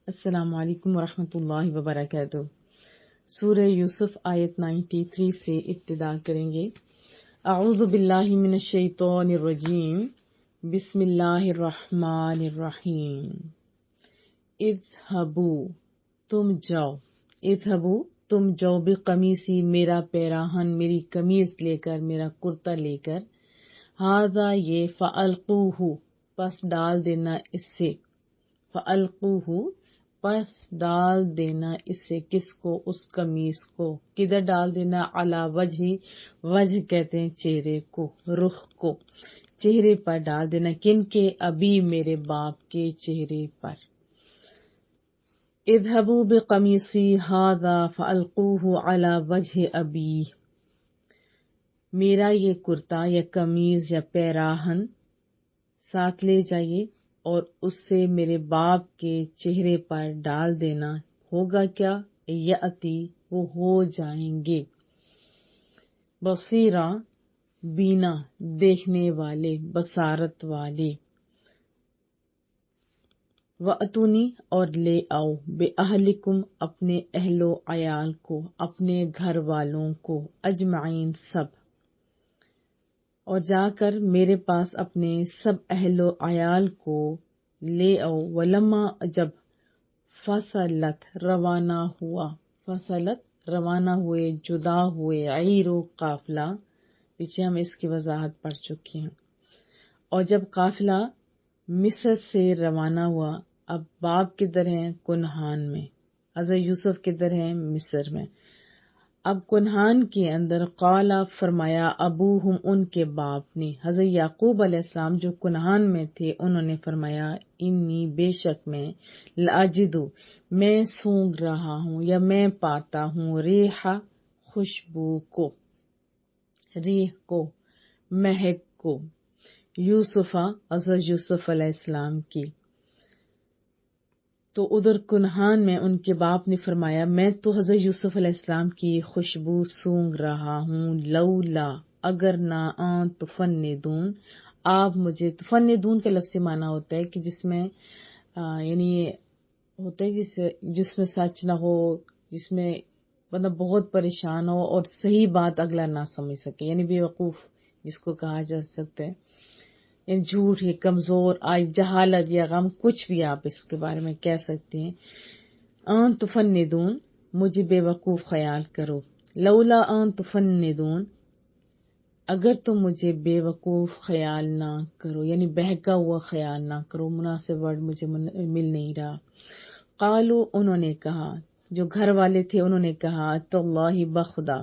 السلام علیکم ورحمۃ اللہ وبرکاتہ۔ سورہ یوسف آیت 93 سے ابتدا کریں گے۔ اعوذ باللہ من الشیطان الرجیم، بسم اللہ الرحمن الرحیم۔ اذہبوا، تم جاؤ، اذہبوا تم جاؤ بقمیصی میرا پیراہن، میری قمیص لے کر، میرا کرتا لے کر، ھذا یہ، فالقوہ پس ڈال دینا اس سے، فالقوہ پس ڈال دینا اس سے، کس کو؟ اس قمیص کو۔ کدھر ڈال دینا؟ علی وجہ، وجہ کہتے ہیں چہرے کو، رخ کو، چہرے پر ڈال دینا۔ کن کے؟ ابی میرے باپ کے چہرے پر۔ اذهبوا بقمیصی ھذا فالقوہ علی وجہ ابی، میرا یہ کرتا یا قمیض یا پیراہن ساتھ لے جائیے اور اس سے میرے باپ کے چہرے پر ڈال دینا۔ ہوگا کیا؟ یاتی وہ ہو جائیں گے، بصیرا بینا دیکھنے والے، بصارت والے۔ وَأْتُونِی اور لے آؤ، بِأَہْلِکُم اپنے اہل و عیال کو، اپنے گھر والوں کو، اجمعین سب، اور جا کر میرے پاس اپنے سب اہل و عیال کو لے آؤ۔ ولما جب فصلت روانہ ہوا، فصلت روانہ ہوئے، جدا ہوئے، عیر و قافلہ، پیچھے ہم اس کی وضاحت پڑھ چکے ہیں۔ اور جب قافلہ مصر سے روانہ ہوا، اب باپ کدھر ہیں؟ کنعان میں، حضرت یوسف کدھر ہیں؟ مصر میں۔ اب کنعان کے اندر قال فرمایا، ابوہم ان کے باپ نے، حضرت یعقوب علیہ السلام جو کنعان میں تھے، انہوں نے فرمایا، انی بے شک میں، لاجدو میں سونگ رہا ہوں یا میں پاتا ہوں، ریح خوشبو کو، ریح کو، مہک کو، یوسفہ حضرت یوسف علیہ السلام کی۔ تو ادھر کنعان میں ان کے باپ نے فرمایا، میں تو حضرت یوسف علیہ السلام کی خوشبو سونگ رہا ہوں، لولا اگر نہ آن تفندون، آپ مجھے، تفندون کا لفظ معنی ہوتا ہے کہ جس میں یعنی ہوتا ہے جس میں سچ نہ ہو، جس میں مطلب بہت پریشان ہو اور صحیح بات اگلا نہ سمجھ سکے، یعنی بے وقوف جس کو کہا جا سکتا ہے، یعنی جھوٹ ہے، کمزور، آج جہالت یا غم، کچھ بھی آپ اس کے بارے میں کہہ سکتے ہیں۔ ان تفندون مجھے بے وقوف خیال کرو، لولا ان تفندون اگر تم مجھے بے وقوف خیال نہ کرو، یعنی بہکا ہوا خیال نہ کرو، مناسب ورڈ مجھے مل نہیں رہا۔ قالو انہوں نے کہا، جو گھر والے تھے انہوں نے کہا، تاللہ بخدا،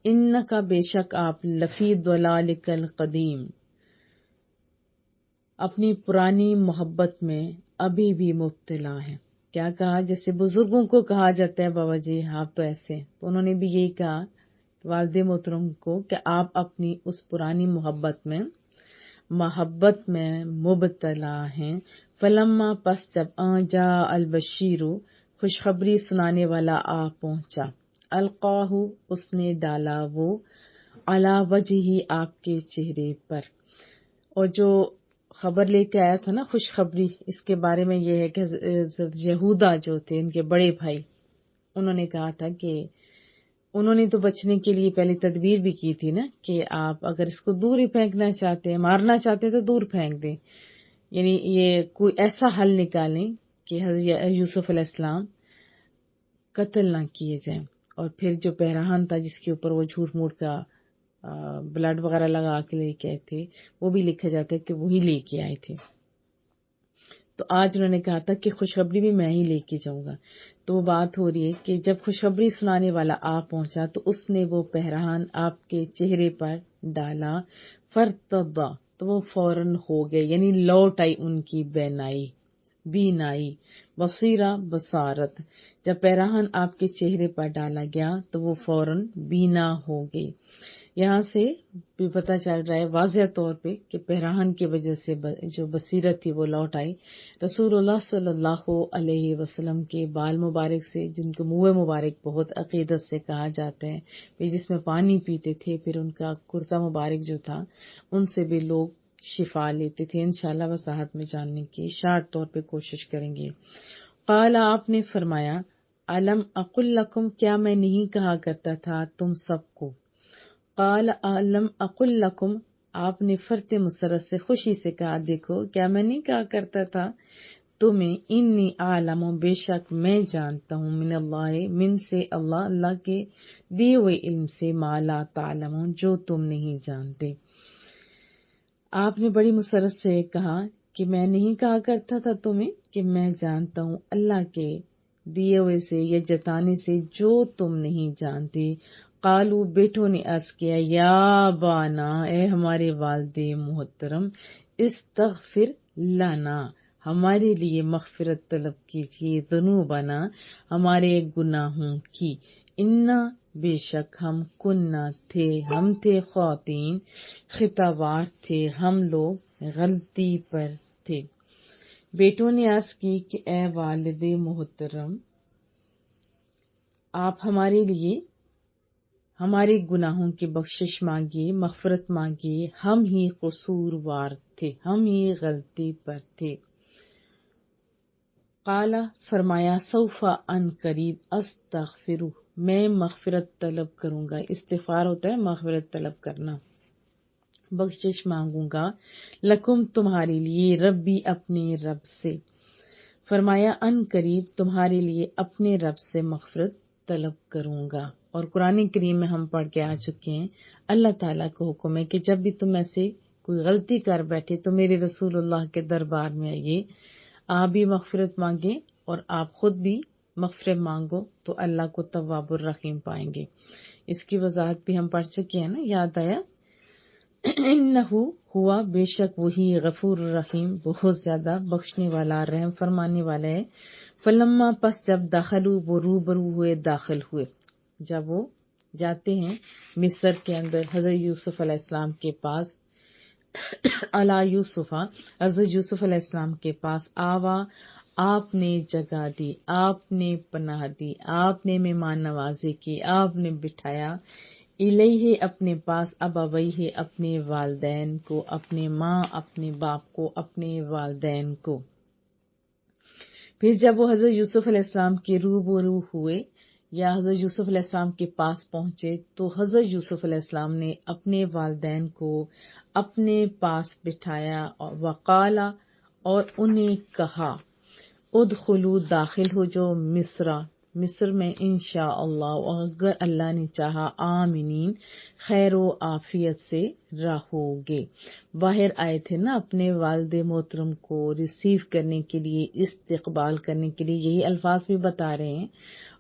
انکا بے شک آپ، لفی ضلالک القدیم اپنی پرانی محبت میں ابھی بھی مبتلا ہیں۔ کیا کہا؟ جیسے بزرگوں کو کہا جاتا ہے، بابا جی آپ تو ایسے، تو انہوں نے بھی یہی کہا والد محترم کو کہ آپ اپنی اس پرانی محبت میں مبتلا ہیں۔ فلما پس جب جا البشیر خوشخبری سنانے والا آ پہنچا، القاہ اس نے ڈالا وہ، علی وجہہ آپ کے چہرے پر۔ اور جو خبر لے کے آیا تھا نا خوشخبری، اس کے بارے میں یہ ہے کہ یہودا جو تھے ان کے بڑے بھائی، انہوں نے کہا تھا کہ انہوں نے تو بچنے کے لیے پہلے تدبیر بھی کی تھی نا کہ آپ اگر اس کو دور ہی پھینکنا چاہتے ہیں، مارنا چاہتے ہیں تو دور پھینک دیں، یعنی یہ کوئی ایسا حل نکالیں کہ حضرت یوسف علیہ السلام قتل نہ کیے جائیں۔ اور پھر جو پیراہن تھا جس کے اوپر وہ جھوٹ موٹ کا بلڈ وغیرہ لگا کے لے کے آئے تھے، وہ بھی لکھا جاتا ہے کہ وہی لے کے آئے تھے۔ تو آج انہوں نے کہا تھا کہ خوشخبری بھی میں ہی لے کے جاؤں گا۔ تو وہ بات ہو رہی ہے کہ جب خوشخبری سنانے والا آ پہنچا تو اس نے وہ پیراہن آپ کے چہرے پر ڈالا، فرتضا تو وہ فوراً ہو گئے، یعنی لوٹ آئی ان کی بینائی، بصیرہ بصارت۔ جب پیراہن آپ کے چہرے پر ڈالا گیا تو وہ فوراً بینا ہو گئی۔ یہاں سے بھی پتہ چل رہا ہے واضح طور پہ کہ پیراہن کی وجہ سے جو بصیرت تھی وہ لوٹ آئی۔ رسول اللہ صلی اللہ علیہ وسلم کے بال مبارک سے، جن کو منہ مبارک بہت عقیدت سے کہا جاتا ہے، پھر جس میں پانی پیتے تھے، پھر ان کا کرتا مبارک جو تھا، ان سے بھی لوگ شفا لیتے تھے۔ انشاءاللہ وضاحت میں جاننے کی شارٹ طور پہ کوشش کریں گے۔ قال آپ نے فرمایا علم اقل لکم کیا میں نہیں کہا کرتا تھا تم سب کو. قال علم اقل لکم آپ نے فرت مسرت سے خوشی سے کہا دیکھو کیا میں نہیں کہا کرتا تھا تمہیں انی عالم بے شک میں جانتا ہوں من اللہ من سے اللہ کے دیے ہوئے علم سے ما لا تعلمون جو تم نہیں جانتے. آپ نے بڑی مسرت سے کہا کہ میں نہیں کہا کرتا تھا تمہیں کہ میں جانتا ہوں اللہ کے دیے ہوئے سے یا جتانے سے جو تم نہیں جانتے. قالو بیٹوں نے عرض کیا یا بانا اے ہمارے والد محترم استغفر لنا ہمارے لیے مغفرت طلب کیجیے ذنوبنا ہمارے گناہوں کی انا بے شک ہم تھے خواتین خطاوار تھے ہم لوگ غلطی پر تھے. بیٹوں نے عرض کی کہ اے والد محترم آپ ہمارے لیے ہمارے گناہوں کی بخشش مانگیے مغفرت مانگیے ہم ہی قصوروار تھے ہم ہی غلطی پر تھے. قال فرمایا سوف ان قریب استغفر میں مغفرت طلب کروں گا. استغفار ہوتا ہے مغفرت طلب کرنا بخشش مانگوں گا لکم تمہارے لیے ربی اپنے رب سے. فرمایا ان قریب تمہارے لیے اپنے رب سے مغفرت طلب کروں گا. اور قرآن کریم میں ہم پڑھ کے آ چکے ہیں اللہ تعالیٰ کو حکم ہے کہ جب بھی تم ایسے کوئی غلطی کر بیٹھے تو میرے رسول اللہ کے دربار میں آئیے آپ بھی مغفرت مانگیں اور آپ خود بھی مغفرت مانگو تو اللہ کو تواب الرحیم پائیں گے. اس کی وضاحت بھی ہم پڑھ چکے ہیں نا یاد آیا. انہو ہوا بے شک وہی غفور الرحیم بہت زیادہ بخشنے والا رحم فرمانے والا ہے. فلما پس جب داخلو وہ روبرو ہوئے داخل ہوئے جب وہ جاتے ہیں مصر کے اندر حضرت یوسف علیہ السلام کے پاس علی یوسف حضرت یوسف علیہ السلام کے پاس آوا آپ نے جگہ دی آپ نے پناہ دی آپ نے مہمان نوازی کی آپ نے بٹھایا الیہ اپنے پاس ابویہ اپنے والدین کو اپنے ماں اپنے باپ کو اپنے والدین کو. پھر جب وہ حضرت یوسف علیہ السلام کے روبرو ہوئے یا حضرت یوسف علیہ السلام کے پاس پہنچے تو حضرت یوسف علیہ السلام نے اپنے والدین کو اپنے پاس بٹھایا وقالا اور انہیں کہا ادخلوا داخل ہو جو مصر میں انشاءاللہ اگر اللہ نے چاہا آمینین خیر و عافیت سے رہو گے. باہر آئے تھے نا اپنے والد محترم کو ریسیو کرنے کے لیے استقبال کرنے کے لیے یہی الفاظ بھی بتا رہے ہیں.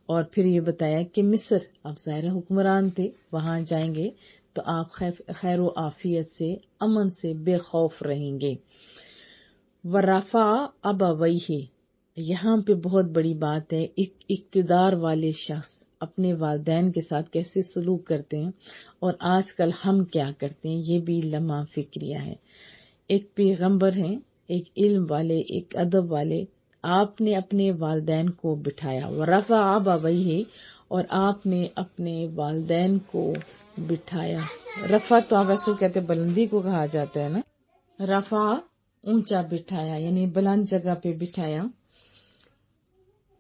اور پھر یہ بتایا کہ مصر اب ظاہر حکمران تھے وہاں جائیں گے تو آپ خیر و عافیت سے امن سے بے خوف رہیں گے. ورفع ابویہ یہاں پہ بہت بڑی بات ہے ایک اقتدار والے شخص اپنے والدین کے ساتھ کیسے سلوک کرتے ہیں اور آج کل ہم کیا کرتے ہیں یہ بھی لمحہ فکریہ ہے. ایک پیغمبر ہیں ایک علم والے ایک ادب والے آپ نے اپنے والدین کو بٹھایا ورفع ابویہ اور آپ نے اپنے والدین کو بٹھایا. رفع تو آپ ایسے کہتے بلندی کو کہا جاتا ہے نا. رفع اونچا بٹھایا یعنی بلند جگہ پہ بٹھایا.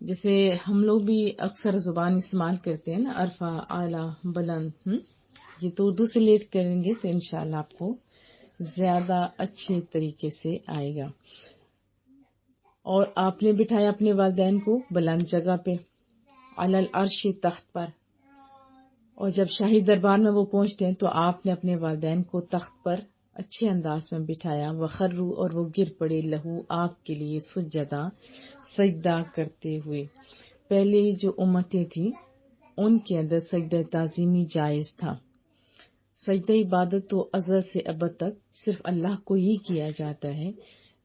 جیسے ہم لوگ بھی اکثر زبان استعمال کرتے ہیں نا عرفہ اعلیٰ بلند یہ تو اردو سے لیٹ کریں گے تو انشاءاللہ آپ کو زیادہ اچھے طریقے سے آئے گا. اور آپ نے بٹھایا اپنے والدین کو بلند جگہ پہ علی العرش تخت پر. اور جب شاہی دربار میں وہ پہنچتے ہیں تو آپ نے اپنے والدین کو تخت پر اچھے انداز میں بٹھایا. وخرو اور وہ گر پڑے لہو آپ کے لیے سجدہ سجدہ کرتے ہوئے. پہلے جو امتیں تھیں ان کے اندر سجدہ تعظیمی جائز تھا. سجدہ عبادت تو ازل سے ابد تک صرف اللہ کو ہی کیا جاتا ہے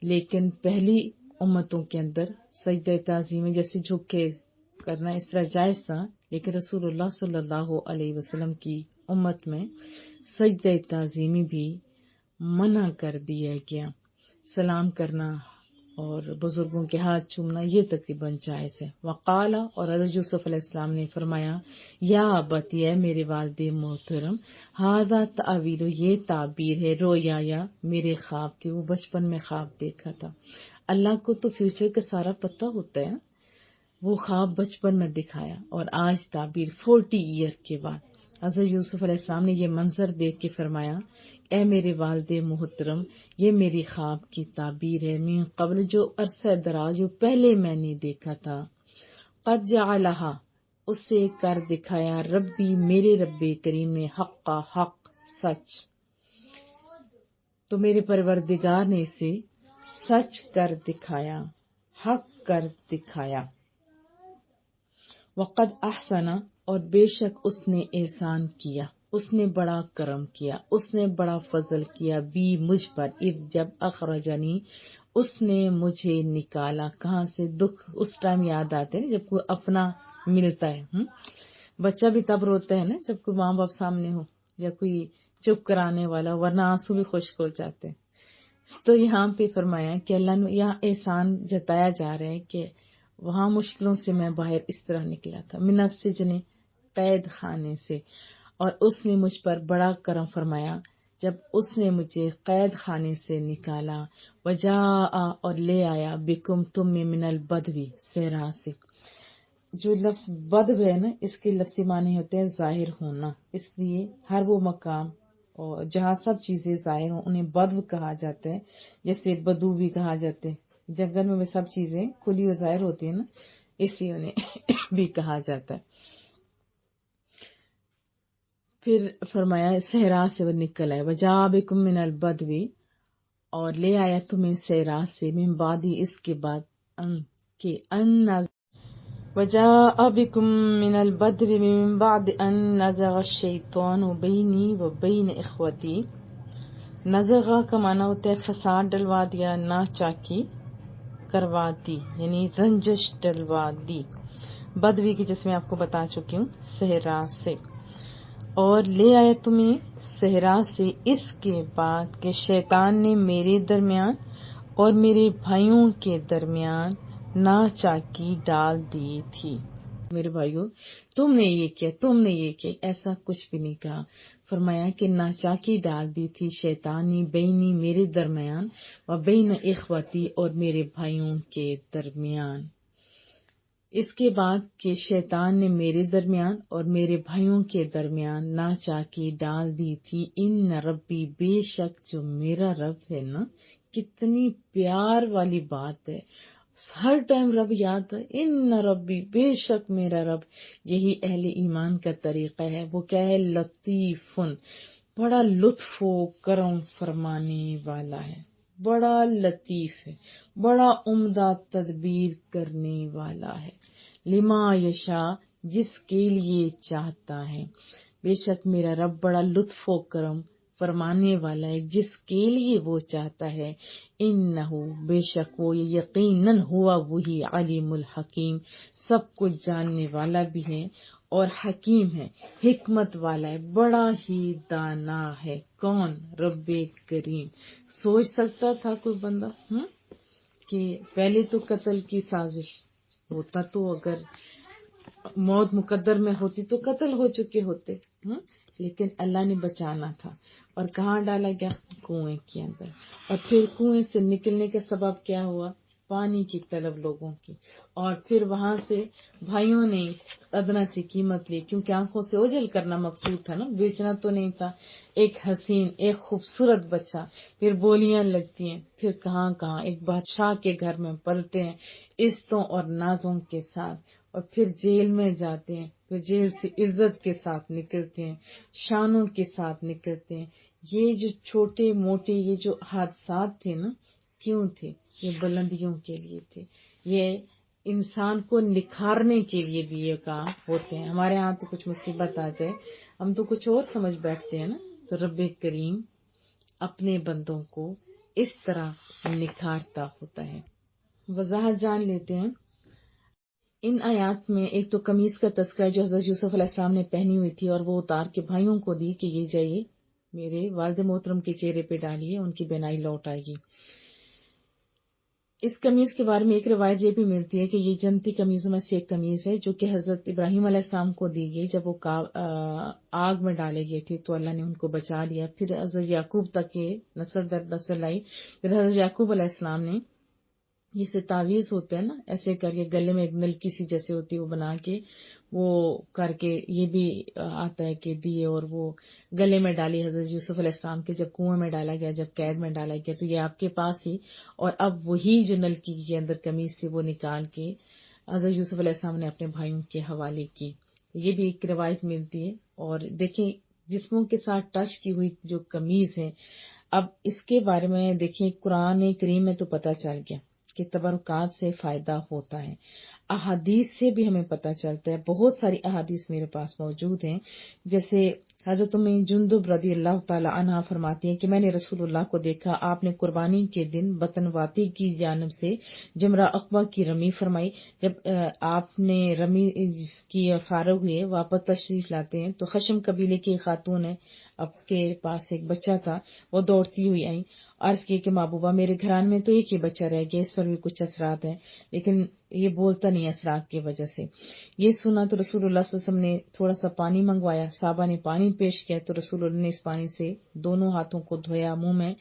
لیکن پہلی امتوں کے اندر سجدہ تعظیمی جیسے جھک کے کرنا اس طرح جائز تھا لیکن رسول اللہ صلی اللہ علیہ وسلم کی امت میں سجدہ تعظیمی بھی منع کر دیا گیا. سلام کرنا اور بزرگوں کے ہاتھ چومنا یہ تقریباً جائز ہے. وقالا اور حضرت یوسف علیہ السلام نے فرمایا یا ابتی اے میرے والد محترم ھذا تعویل یہ تعبیر ہے رویا یا میرے خواب کے وہ بچپن میں خواب دیکھا تھا. اللہ کو تو فیوچر کا سارا پتہ ہوتا ہے وہ خواب بچپن میں دکھایا اور آج تعبیر 40 ایئر کے بعد۔ حضرت یوسف علیہ السلام نے یہ منظر دیکھ کے فرمایا، اے میرے والد محترم، یہ میری خواب کی تعبیر ہے، من قبل جو عرصہ دراز جو پہلے میں نے دیکھا تھا، قد جعلہا اسے کر دکھایا، ربی میرے رب کریم نے، حقا حق سچ، تو میرے پروردگار نے اسے سچ کر دکھایا، حق کر دکھایا۔ وقد احسن اور بے شک اس نے احسان کیا، اس نے بڑا کرم کیا، اس نے بڑا فضل کیا، بی مجھ پر، اذ جب اخرجنی اس نے مجھے نکالا، کہاں سے؟ دکھ اس ٹائم یاد آتے ہیں جب کوئی اپنا ملتا ہے۔ بچہ بھی تب روتا ہے نا جب کوئی ماں باپ سامنے ہو یا کوئی چپ کرانے والا، ورنہ آنسو بھی خشک ہو جاتے ہیں۔ تو یہاں پہ فرمایا کہ اللہ نے یہاں احسان جتایا جا رہا ہے کہ وہاں مشکلوں سے میں باہر اس طرح نکلا تھا، من السجن قید خانے سے، اور اس نے مجھ پر بڑا کرم فرمایا جب اس نے مجھے قید خانے سے نکالا، وجاء اور لے آیا، بکم تم میں، من البدوی صحرا سے۔ جو لفظ بدو ہے نا، اس کے لفظی معنی ہوتے ہیں ظاہر ہونا، اس لیے ہر وہ مقام اور جہاں سب چیزیں ظاہر ہوں انہیں بدو کہا جاتا ہے، جیسے بدو بھی کہا جاتے ہیں، جنگل میں سب چیزیں کھلی و ظاہر ہوتی ہیں نا، اسی انہیں بھی کہا جاتا ہے۔ پھر فرمایا صحرا سے وہ نکل آئے، وجاء بکم من البدوی اور لے آیا تمہیں صحرا سے، من بعدی اس کے بعد، وجاء بكم من البدو من بعد ان نزغ الشیطان بینی و بین اخوتی۔ نزغہ کا معنی ہوتا ہے فساد ڈلوا دیا، ناچاکی کروا دی، یعنی رنجش ڈلوا دی۔ بدوی کی جس میں آپ کو بتا چکی ہوں، صحرا سے، اور لے آیا تمہیں صحرا سے اس کے بعد کہ شیطان نے میرے درمیان اور میرے بھائیوں کے درمیان ناچاکی ڈال دی تھی۔ میرے بھائیوں، تم نے یہ کیا، تم نے یہ کیا، ایسا کچھ بھی نہیں کہا۔ فرمایا کہ ناچاکی ڈال دی تھی شیطان نے، بینی میرے درمیان، و بین اخوتی اور میرے بھائیوں کے درمیان۔ اس کے بعد کہ شیطان نے میرے درمیان اور میرے بھائیوں کے درمیان ناچاکی ڈال دی تھی، ان ربی بے شک جو میرا رب ہے نا، کتنی پیار والی بات ہے، ہر ٹائم رب یاد ہے، ان ربی بے شک میرا رب۔ یہی اہل ایمان کا طریقہ ہے، وہ کیا ہے؟ لطیفن، بڑا لطف و کرم فرمانے والا ہے، بڑا لطیف ہے، بڑا عمدہ تدبیر کرنے والا ہے، لما یشا جس کے لیے چاہتا ہے۔ بے شک میرا رب بڑا لطف و کرم فرمانے والا ہے جس کے لیے وہ چاہتا ہے۔ انہو بے شک وہ، یقیناً ہوا وہی، علیم الحکیم سب کچھ جاننے والا بھی ہے اور حکیم ہے، حکمت والا ہے، بڑا ہی دانا ہے۔ کون؟ رب کریم۔ سوچ سکتا تھا کوئی بندہ کہ پہلے تو قتل کی سازش ہوتا، تو اگر موت مقدر میں ہوتی تو قتل ہو چکے ہوتے، لیکن اللہ نے بچانا تھا، اور کہاں ڈالا گیا؟ کنویں کے اندر۔ اور پھر کنویں سے نکلنے کا سبب کیا ہوا؟ پانی کی طلب لوگوں کی، اور پھر وہاں سے بھائیوں نے ادنا سی قیمت لی، کیونکہ آنکھوں سے اوجھل کرنا مقصود تھا نا، بیچنا تو نہیں تھا۔ ایک حسین، ایک خوبصورت بچہ، پھر بولیاں لگتی ہیں، پھر کہاں کہاں ایک بادشاہ کے گھر میں پلتے ہیں عزتوں اور نازوں کے ساتھ، اور پھر جیل میں جاتے ہیں، پھر جیل سے عزت کے ساتھ نکلتے ہیں، شانوں کے ساتھ نکلتے ہیں۔ یہ جو چھوٹے موٹے یہ جو حادثات تھے نا، کیوں تھے؟ یہ بلندیوں کے لیے تھے، یہ انسان کو نکھارنے کے لیے بھی یہ کام ہوتے ہیں۔ ہمارے ہاں تو کچھ مصیبت آ جائے ہم تو کچھ اور سمجھ بیٹھتے ہیں نا، تو رب کریم اپنے بندوں کو اس طرح نکھارتا ہوتا ہے۔ وضاحت جان لیتے ہیں ان آیات میں۔ ایک تو قمیص کا تذکرہ جو حضرت یوسف علیہ السلام نے پہنی ہوئی تھی اور وہ اتار کے بھائیوں کو دی کہ یہ جائیے میرے والد محترم کے چہرے پہ ڈالیے، ان کی بینائی لوٹ آئے گی۔ اس قمیص کے بارے میں ایک روایت یہ بھی ملتی ہے کہ یہ جنتی قمیصوں میں سے ایک قمیص ہے جو کہ حضرت ابراہیم علیہ السلام کو دی گئی جب وہ آگ میں ڈالے گئے تھے، تو اللہ نے ان کو بچا لیا۔ پھر حضرت یعقوب تک یہ نسل در نسل آئی، پھر حضرت یعقوب علیہ السلام نے جیسے تعویذ ہوتے ہیں نا، ایسے کر کے گلے میں ایک نلکی سی جیسے ہوتی ہے وہ بنا کے وہ کر کے، یہ بھی آتا ہے کہ دیے اور وہ گلے میں ڈالی حضرت یوسف علیہ السلام کے، جب کنویں میں ڈالا گیا، جب قید میں ڈالا گیا، تو یہ آپ کے پاس ہی، اور اب وہی جو نلکی کے اندر قمیص تھی وہ نکال کے حضرت یوسف علیہ السلام نے اپنے بھائیوں کے حوالے کی. یہ بھی ایک روایت ملتی ہے. اور دیکھیں جسموں کے ساتھ ٹچ کی ہوئی جو قمیض ہے، اب اس کے بارے میں دیکھیں قرآن کریم میں تو پتہ چل گیا کہ تبرکات سے فائدہ ہوتا ہے. احادیث سے بھی ہمیں پتہ چلتا ہے، بہت ساری احادیث میرے پاس موجود ہیں. جیسے حضرت ام جندب رضی اللہ تعالی عنہا فرماتی ہیں کہ میں نے رسول اللہ کو دیکھا، آپ نے قربانی کے دن بطن واتی کی جانب سے جمرہ عقبہ کی رمی فرمائی. جب آپ نے رمی کی فارغ ہوئے واپس تشریف لاتے ہیں تو خشم قبیلے کی خاتون ہے، آپ کے پاس ایک بچہ تھا، وہ دوڑتی ہوئی آئی، عرض کی کہ محبوبہ میرے گھران میں تو ایک ہی بچہ رہ گیا، اس پر بھی کچھ اثرات ہیں، لیکن یہ بولتا نہیں اثرات کی وجہ سے. یہ سنا تو رسول اللہ صلی اللہ علیہ وسلم نے تھوڑا سا پانی منگوایا، صحابہ نے پانی پیش کیا تو رسول اللہ نے اس پانی سے دونوں ہاتھوں کو دھویا، منہ میں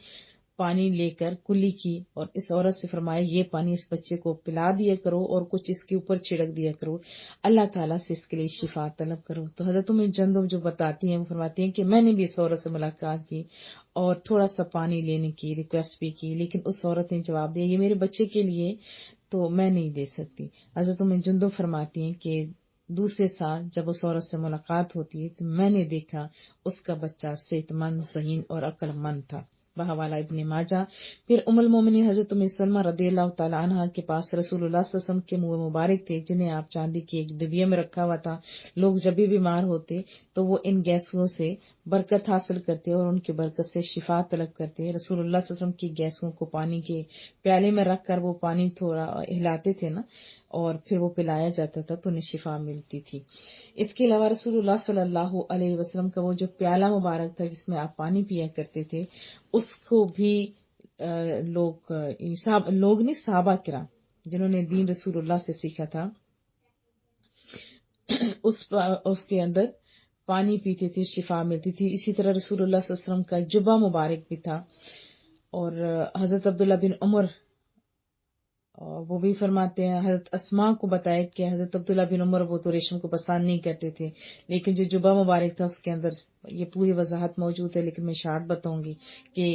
پانی لے کر کلی کی اور اس عورت سے فرمایا یہ پانی اس بچے کو پلا دیا کرو اور کچھ اس کے اوپر چھڑک دیا کرو، اللہ تعالیٰ سے اس کے لیے شفا طلب کرو. تو حضرت ام جندب جو بتاتی ہیں وہ فرماتی ہیں کہ میں نے بھی اس عورت سے ملاقات کی اور تھوڑا سا پانی لینے کی ریکویسٹ بھی کی، لیکن اس عورت نے جواب دیا یہ میرے بچے کے لیے تو میں نہیں دے سکتی. حضرت ام جندب فرماتی ہیں کہ دوسرے سال جب اس عورت سے ملاقات ہوتی ہے تو میں نے دیکھا اس کا بچہ صحت مند، ذہین اور عقل مند تھا. بحوالہ ابن ماجہ. پھر ام المومنین حضرت ام سلمہ رضی اللہ تعالی عنہا کے پاس رسول اللہ صلی اللہ علیہ وسلم کے منہ مبارک تھے، جنہیں آپ چاندی کی ایک ڈبیا میں رکھا ہوا تھا. لوگ جب بھی بیمار ہوتے تو وہ ان گیسوں سے برکت حاصل کرتے اور ان کی برکت سے شفا طلب کرتے. رسول اللہ صلی اللہ علیہ وسلم کی گیسوں کو پانی کے پیالے میں رکھ کر وہ پانی تھوڑا ہلاتے تھے نا، اور پھر وہ پلایا جاتا تھا تو انہیں شفا ملتی تھی. اس کے علاوہ رسول اللہ صلی اللہ علیہ وسلم کا وہ جو پیالہ مبارک تھا جس میں آپ پانی پیا کرتے تھے، اس کو بھی لوگ نہیں، صحابہ کرام جنہوں نے دین رسول اللہ سے سیکھا تھا اس کے اندر پانی پیتے تھے، شفا ملتی تھی. اسی طرح رسول اللہ صلی اللہ علیہ وسلم کا جبہ مبارک بھی تھا. اور حضرت عبداللہ بن عمر وہ بھی فرماتے ہیں، حضرت اسماء کو بتایا کہ حضرت عبداللہ بن عمر وہ تو ریشم کو پسند نہیں کرتے تھے، لیکن جو جبہ مبارک تھا اس کے اندر یہ پوری وضاحت موجود ہے، لیکن میں شارٹ بتاؤں گی کہ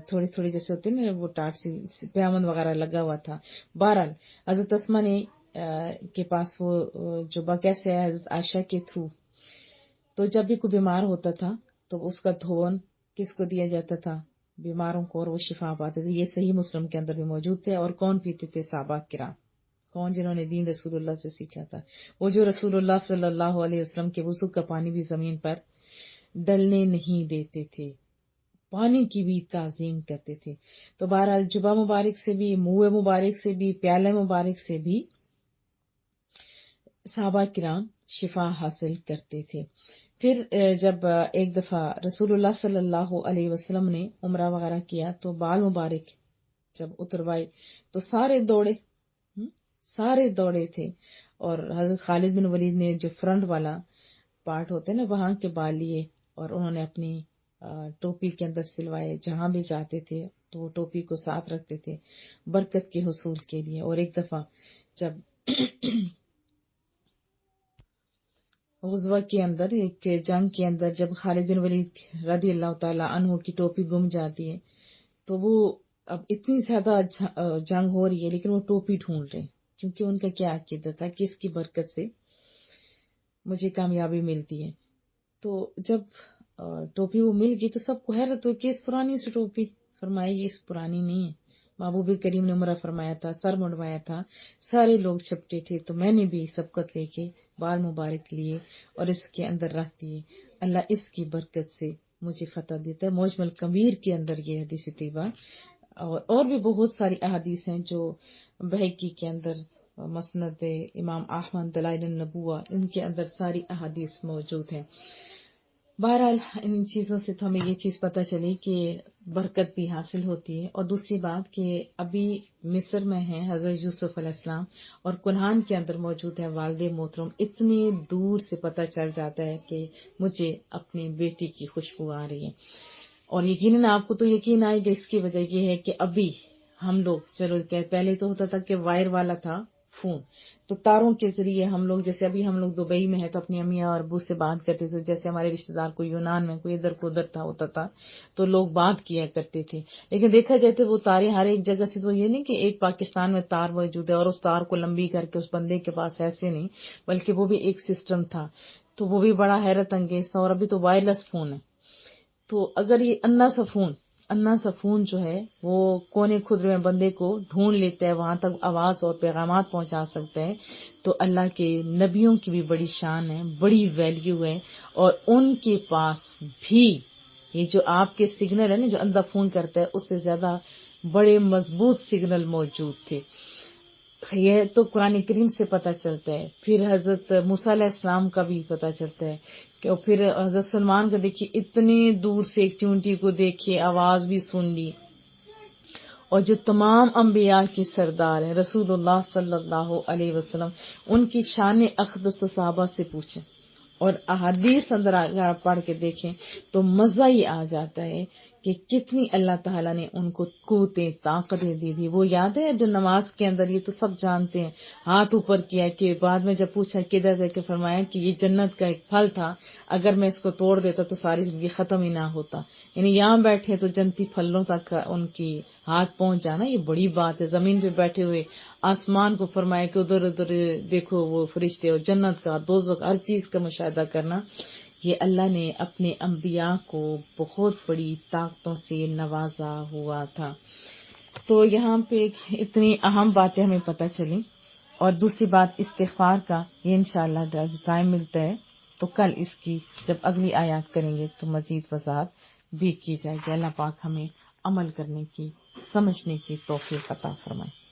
تھوڑی تھوڑی جیسے ہوتے ہیں نا وہ ٹاٹ سی پیامن وغیرہ لگا ہوا تھا. بہرحال حضرت اسماء نے کے پاس وہ جبہ کیسے ہے حضرت عائشہ کے تھرو. تو جب بھی کوئی بیمار ہوتا تھا تو اس کا دھون کس کو دیا جاتا تھا؟ بیماروں کو، اور وہ شفا پاتے تھے. یہ صحیح مسلم کے اندر بھی موجود تھے. اور کون پیتے تھے؟ صحابہ کرام. کون؟ جنہوں نے دین رسول اللہ سے سیکھا تھا، وہ جو رسول اللہ صلی اللہ علیہ وسلم کے وضو کا پانی بھی زمین پر ڈلنے نہیں دیتے تھے، پانی کی بھی تعظیم کرتے تھے. تو بہرحال جبہ مبارک سے بھی، منہ مبارک سے بھی، پیالے مبارک سے بھی صحابہ کرام شفا حاصل کرتے تھے. پھر جب ایک دفعہ رسول اللہ صلی اللہ علیہ وسلم نے عمرہ وغیرہ کیا تو بال مبارک جب اتروائے تو سارے دوڑے تھے. اور حضرت خالد بن ولید نے جو فرنٹ والا پارٹ ہوتا ہے نا وہاں کے بال لیے اور انہوں نے اپنی ٹوپی کے اندر سلوائے. جہاں بھی جاتے تھے تو وہ ٹوپی کو ساتھ رکھتے تھے برکت کے حصول کے لیے. اور ایک دفعہ جب غزوہ کے اندر، ایک جنگ کے اندر، جب خالد بن ولید رضی اللہ تعالی عنہ کی ٹوپی گم جاتی ہے تو وہ اب اتنی زیادہ جنگ ہو رہی ہے لیکن وہ ٹوپی ڈھونڈ رہے ہیں، کیونکہ ان کا کیا عقیدہ تھا کہ اس کی برکت سے مجھے کامیابی ملتی ہے. تو جب ٹوپی وہ مل گئی تو سب کو حیرت ہوئی کہ اس پرانی سی ٹوپی. فرمایا یہ اس پرانی نہیں ہے، محبوب کریم نے عمرہ فرمایا تھا، سر منڈوایا تھا، سارے لوگ چھپٹے تھے تو میں نے بھی سبقت لے کے بال مبارک لیے اور اس کے اندر رکھ دیے. اللہ اس کی برکت سے مجھے فتح دیتا ہے. معجم الکبیر کے اندر یہ حدیث طیبہ اور بھی بہت ساری احادیث ہیں جو بہقی کے اندر، مسند امام احمد، دلائل النبوہ، ان کے اندر ساری احادیث موجود ہیں. بہرحال ان چیزوں سے تو ہمیں یہ چیز پتہ چلی کہ برکت بھی حاصل ہوتی ہے. اور دوسری بات کہ ابھی مصر میں ہیں حضرت یوسف علیہ السلام اور کنعان کے اندر موجود ہے والد محترم. اتنی دور سے پتہ چل جاتا ہے کہ مجھے اپنی بیٹی کی خوشبو آ رہی ہے. اور یقیناً آپ کو تو یقین آئے گا، اس کی وجہ یہ ہے کہ ابھی ہم لوگ چلو پہلے تو ہوتا تھا کہ وائر والا تھا فون، تو تاروں کے ذریعے ہم لوگ، جیسے ابھی ہم لوگ دبئی میں ہیں تو اپنی امی اور ابو سے بات کرتے تھے، جیسے ہمارے رشتے دار کوئی یونان میں، کوئی ادھر کو ادھر تھا ہوتا تھا تو لوگ بات کیا کرتے تھے. لیکن دیکھا جائے تو وہ تاریں ہر ایک جگہ سے، تو یہ نہیں کہ ایک پاکستان میں تار موجود ہے اور اس تار کو لمبی کر کے اس بندے کے پاس، ایسے نہیں، بلکہ وہ بھی ایک سسٹم تھا. تو وہ بھی بڑا حیرت انگیز تھا. اور ابھی تو وائرلیس فون ہے. تو اگر یہ انا سا فون جو ہے وہ کونے خدرے میں بندے کو ڈھونڈ لیتا ہے، وہاں تک آواز اور پیغامات پہنچا سکتا ہے، تو اللہ کے نبیوں کی بھی بڑی شان ہے، بڑی ویلیو ہے. اور ان کے پاس بھی یہ جو آپ کے سگنل ہے نا، جو اندھا فون کرتا ہے، اس سے زیادہ بڑے مضبوط سگنل موجود تھے. یہ تو قرآن کریم سے پتہ چلتا ہے. پھر حضرت موسیٰ علیہ السلام کا بھی پتہ چلتا ہے کہ پھر حضرت سلمان کا دیکھیے، اتنے دور سے ایک چونٹی کو دیکھے، آواز بھی سن لی. اور جو تمام انبیاء کی سردار ہیں رسول اللہ صلی اللہ علیہ وسلم، ان کی شان اقدس تو صحابہ سے پوچھیں اور احادیث اندر اگر آپ پڑھ کے دیکھیں تو مزہ ہی آ جاتا ہے کہ کتنی اللہ تعالیٰ نے ان کو قوتیں، طاقتیں دی تھی. وہ یاد ہے جو نماز کے اندر، یہ تو سب جانتے ہیں، ہاتھ اوپر کیا کہ بعد میں جب پوچھا کدھر ہے کہ فرمایا کہ یہ جنت کا ایک پھل تھا، اگر میں اس کو توڑ دیتا تو ساری زندگی ختم ہی نہ ہوتا. یعنی یہاں بیٹھے تو جنتی پھلوں تک ان کی ہاتھ پہنچ جانا یہ بڑی بات ہے. زمین پہ بیٹھے ہوئے آسمان کو فرمایا کہ ادھر ادھر دیکھو وہ فرشتے، اور جنت کا، دوزخ، ہر چیز کا مشاہدہ کرنا. یہ اللہ نے اپنے انبیاء کو بہت بڑی طاقتوں سے نوازا ہوا تھا. تو یہاں پہ اتنی اہم باتیں ہمیں پتہ چلی. اور دوسری بات استغفار کا، یہ انشاءاللہ ٹائم ملتا ہے تو کل اس کی جب اگلی آیات کریں گے تو مزید وضاحت بھی کی جائے گی. اللہ پاک ہمیں عمل کرنے کی، سمجھنے کی توفیق عطا فرمائے.